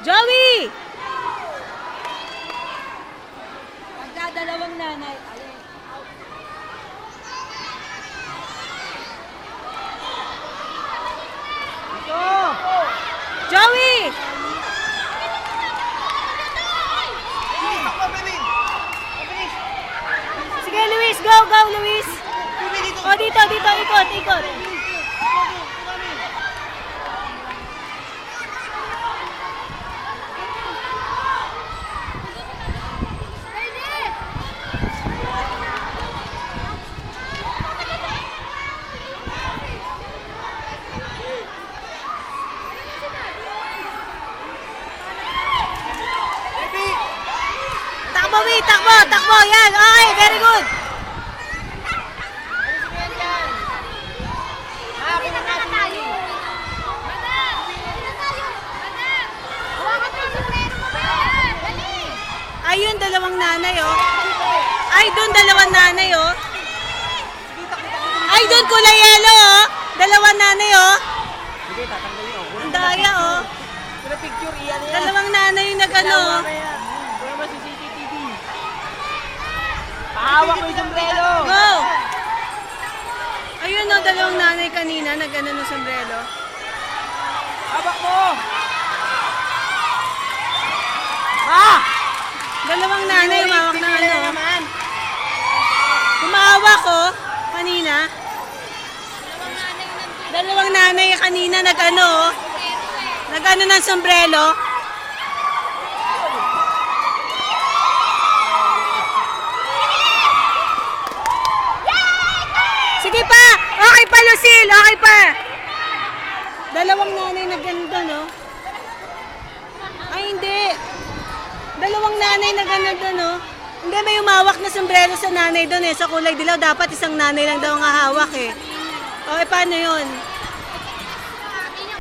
Joey! Pagkadalawang nanay. Alin? Joey! Sige, Luis. Go, go, Luis. O, dito. Ikot, ikot. Takbo. Yan. Okay, very good. Ayun, dalawang nanay, oh. Ay, doon, dalawang nanay, oh. Ay, doon, kulay yellow, oh. Dalawang nanay, oh. Sige, tatanggalin ako. Ang daya, oh. Pero picture, iyan yan. Dalawang nanay yung nag-ano, oh. Wala ba si CCTV? Pahawak mo yung sombrero. Go! Ayun, oh, dalawang nanay kanina, nag-ano ng sombrero. Hawak mo! Ah! Dalawang nanay, umawak ng ano. Umawak, oh, kanina. Dalawang nanay kanina nag-ano, oh. Nag-ano ng sombrero. Sige pa! Okay pa, Lucille! Okay pa! Dalawang nanay nag-ano doon, oh. Ay, hindi. Dalawang nanay nag-ano doon, oh. Hindi, may umawak na sombrero sa nanay doon, eh. Sa kulay dilaw, dapat isang nanay lang daw ang hahawak, eh. Okay, paano yun?